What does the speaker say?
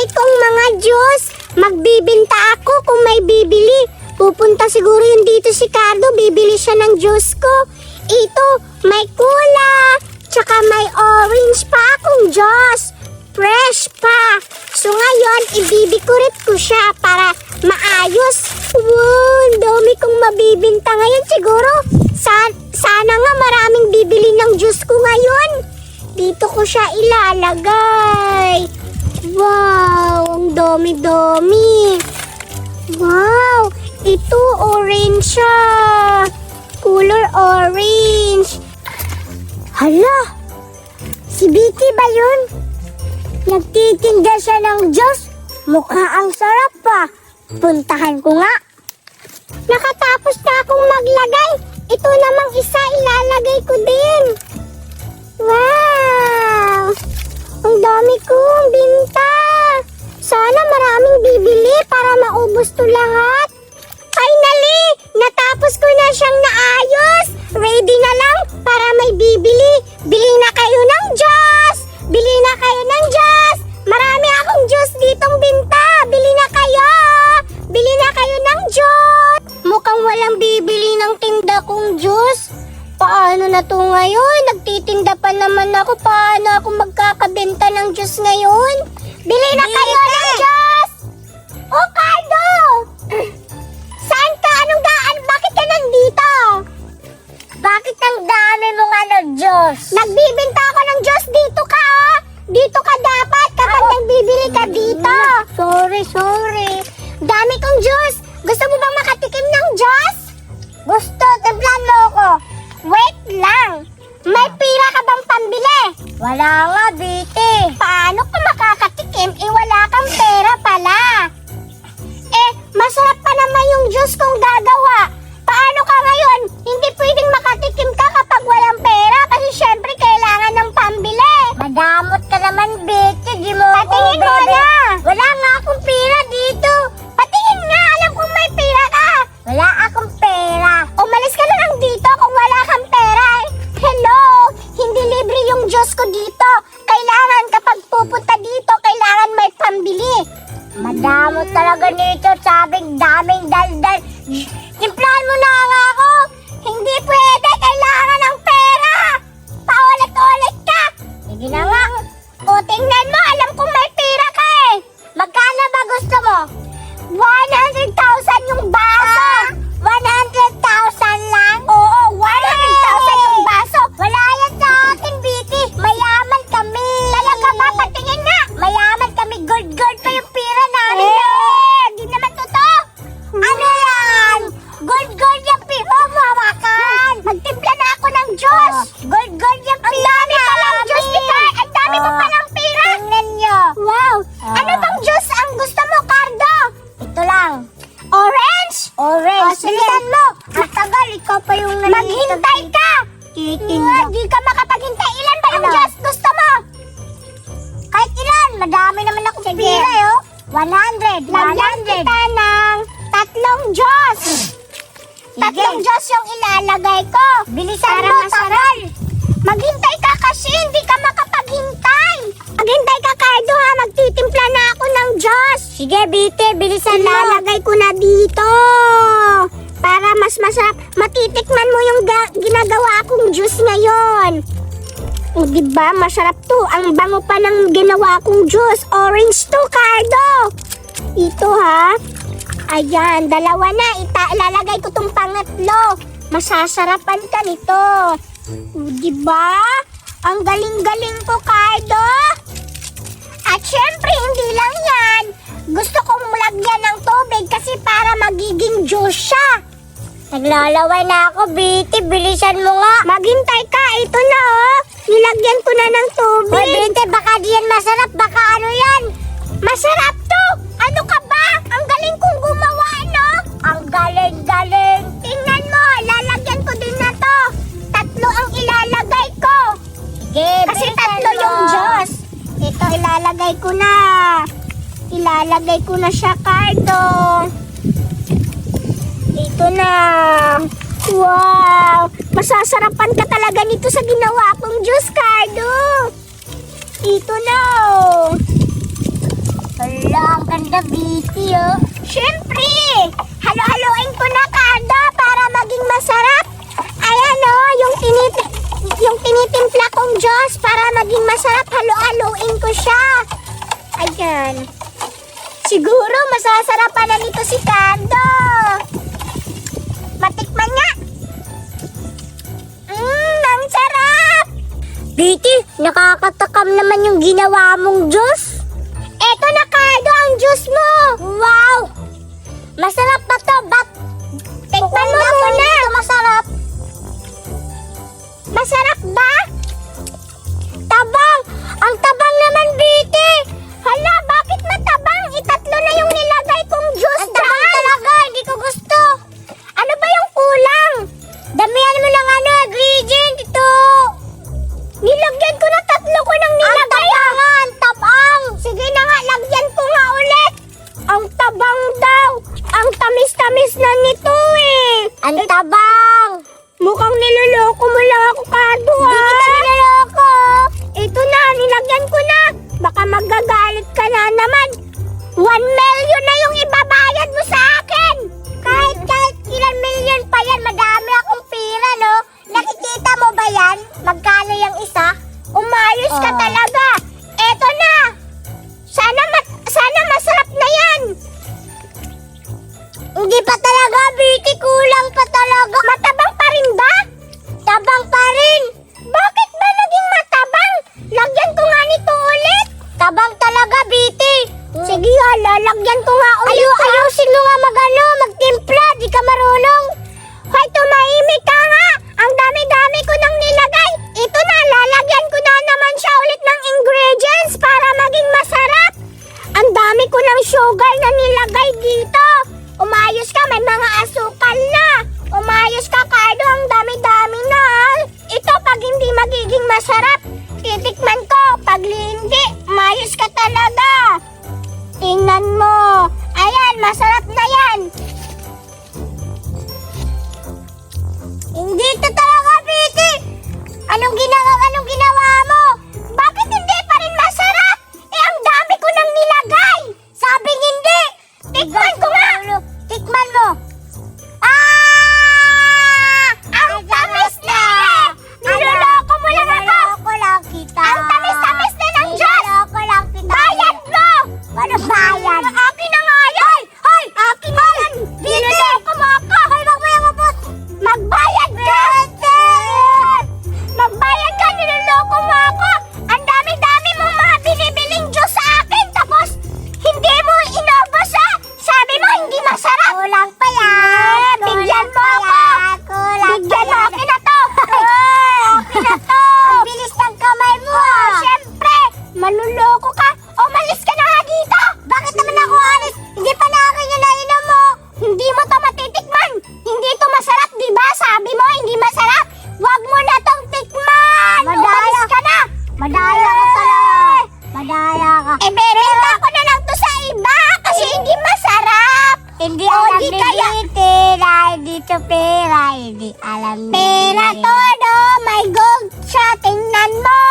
kong mga juice. Magbibinta ako kung may bibili. Pupunta siguro yun dito si Cardo. Bibili siya ng juice ko. Ito, may cola. Tsaka may orange pa akong juice. Fresh pa. So ngayon, ibibikurit ko siya para maayos. Wow, ang dami kong mabibinta ngayon siguro. Sana nga maraming bibili ng juice ko ngayon. Dito ko siya ilalagay. Wow, ang dami-dami. Wow, ito orange siya. Color orange. Hala, si Vicky ba yun? Nagtitinda siya ng juice. Mukha ang sarap pa. Puntahan ko nga. Nakatapos na akong maglagay. Ito namang isa ilalagay ko din. Wow! Ang dami kong binta. Sana maraming bibili para maubos to lahat. Finally! Natapos ko na siyang naayos. Ready na lang para may bibili. Bili na kayo ng juice. Bili na kayo ng juice. Marami akong juice ditong binta. Bili na kayo. Bili na kayo ng juice. Mukhang walang bibili ng tinda kong juice. Paano na to ngayon? Nagtitinda pa naman ako. Paano ako magkakabenta ng juice ngayon? Bili na kayo ng juice! Oh, Cardo! Saan ka? Anong daan? Bakit ka nandito? Bakit ang dami mo nga ng juice? Nagbibinta ako ng juice. Dito ka, oh! Dito ka dapat kapag nagbibili ka dito. Sorry. Dami kong juice. Gusto mo bang makatikim ng juice? Gusto. Timplan mo ako. Wait lang. May pira ka bang pambili? Wala nga, Biti. Paano ka makakatikim? Wala kang pera pala. Masarap pa naman yung juice kong gagawa. Paano ka ngayon? Hindi pwedeng makatikim ka kapag walang pera kasi syempre kailangan ng pambili. Madamot ka naman, Biti. Di mo patingin mo na. Wala nga akong pera dito. Patingin nga. Alam kong may pera ka. Wala akong pera. Umalis ka na lang dito kung wala kang pera. Hello! Hindi libre yung juice ko dito. Kailangan kapag pupunta dito, kailangan may pambili. Madamot talaga nito. Sabing daming daldal. Timplahan mo na nga ako. Hindi pwede. Kailangan ng pera. Paulit-ulit ka. Sige na nga. O tingnan mo. Alam kong may pera ka eh. Magkano ba gusto mo? 100,000 yung baso. 100,000 lang? Oo, 100,000 yung baso. Wala yan sa akin, Vicky. Mayaman kami. Talaga ba? Patingin nga. Mayaman kami. Gold pa yung pera namin. Di naman totoo. Ano yan? Gold yung pera. Mawakan. Magtimpla na ako ng juice. Gold yung pera. Ang dami palang juice, Tika. Ang dami mo palang pera. Tingnan nyo. Wow. Ano bang juice ang gusto mo, Cardo? Ito lang. Orange? Bilisan mo. Ang tagal, ikaw pa yung maghintay ka. Di ka makapaghintay. Ilan ba yung juice gusto mo? Kahit ilan. Madami naman ako pila, oh. 100. Lagyan kita ng 3 juice. 3 juice yung ilalagay ko. Bilisan mo, tagal. Maghintay ka kasi hindi ka makapaghintay. Maghintay ka, Cardo, ha. Magtitimpla na ako ng juice. Sige, Bite, bilisan mo. Ilalagay ko na dito. Para mas masarap. Matitikman mo yung ginagawa kong juice ngayon. O, diba? Masarap to. Ang bango pa ng ginawa kong juice. Orange to, Cardo. Ito, ha. Ayan, 2 na. Ilalagay ko tong pangatlo. Masasarapan ka nito. O, diba? Ang galing-galing ko, Cardo. At syempre, hindi lang yan. Gusto kong lagyan ng tubig kasi para magiging juice siya. Naglalaway na ako, Biti. Bilisan mo nga. Maghintay ka. Ito na, oh. Nilagyan ko na ng tubig. Hoy, Biti, baka di yan masarap. Baka ano yan? Masarap to. Ano ka ba? Ang galing kong gumawa, no? Ang galing-galing. Tingnan mo, lalagyan ko din na to. 3 ang ilalagay ko. Sige, kasi 3 yung juice. Ito, ilalagay ko na. Ilalagay ko na siya, Cardo. Ito na. Wow! Masasarapan ka talaga nito sa ginawa kong juice, Cardo. Ito na. ganda, Biti, oh. Siyempre, halo-haloin ko na, Cardo, para maging masarap. Ayan, oh, yung tinitimpla kong Diyos para maging masarap, halo-haloin ko siya. Ayan. Siguro, masasarapan na nito si Cardo. Matikman nga. Ang sarap! Biti, nakakatakam naman yung ginawa mong juice. Eto na, Cardo, ang juice mo. Wow! Masarap ba to? Tikman mo muna. Masarap. Masarap ba? Tabang! Ang tabang naman, Biti. Hala, bakit matabang? Itatlo na yung nilagay kong juice. Ang tabang talaga, hindi ko gusto. Ano ba yung kulang? Damihan mo lang ingredient ito. Nilagyan ko na 3 ko ng nilagay. Ang tabang. Sige na nga, lagyan ko nga ulit. Ang tabang daw. Ang tamis-tamis na nito eh. Ang tabang. Mukhang niloloko mo lang ako, Cardo, ha? Hindi kita niloloko. Ito na, nilagyan ko na. Baka magagalit ka na naman. 1 million na yung ibabayad mo sa akin. Kahit ilan million pa yan, madami akong pira, no? Nakikita mo ba yan? Magkano yung isa? Umayos ka talaga. Eto na. Sana masarap na yan. Hindi pa talaga, Biti. Kulang pa talaga. Matabang pa rin ba? Tabang pa rin. Bakit ba naging matabang? Lagyan ko nga nito ulit. Tabang talaga, Biti. Sige, lalagyan ko nga ulit. Ayusin mo nga magtimpla. Di ka marunong. Hoy, tumahimik ka nga. Ang dami-dami ko nang nilagay. Ito na, lalagyan ko na naman siya ulit ng ingredients para maging masarap. Ang dami ko ng sugar na nilagay dito. Umayos ka, may mga asukal na. Umayos ka, Cardo, ang dami-dami na. Ito, pag hindi magiging masarap, titikman ko. Pag hindi, umayos ka talaga. Tingnan mo. Ayan, masarap na yan. Hindi ito talaga, Biti. Anong ginawa mo? Bakit hindi pa rin masarap? Eh, ang dami ko nang nilagay. Sabing hindi. Tikman ko nga. Tikman mo. Ang tamis na eh. Niloloko mo lang ako. Niloloko lang kita. Ang tamis-tamis na ng Diyos. Niloloko lang kita. Bayad mo. Ano bayad? Akin na nga yan. Hoy, akin na yan. Niloloko mo ako. Hoy, magbayad mo po. Magbayad ka. Magbayad ka, niloloko mo ako. Ang dami-dami mong mga binibiling Diyos sa akin. Tapos, hindi mo inubos ha. Sabi mo, hindi masarap. Kulang pa yan. Bigyan mo ako. Bigyan mo, akin na to. Akin na to. Ang bilis ng kamay mo ha. Siyempre, maluloko ka. Umalis ka na nga dito. Bakit naman ako alis? Hindi pa na akin yung nainom mo. Hindi mo to matitikman. Hindi to masarap, di ba? Sabi mo, hindi masarap. Huwag mo na tong tikman. Umalis ka na. Madaya ka talaga. Madaya ka. Eh, bebenta ko na lang to sa iba kasi hindi masarap. Hindi alam ni Biti dahil dito pera. Hindi alam ni Pera to, no? May gold siya. Tingnan mo.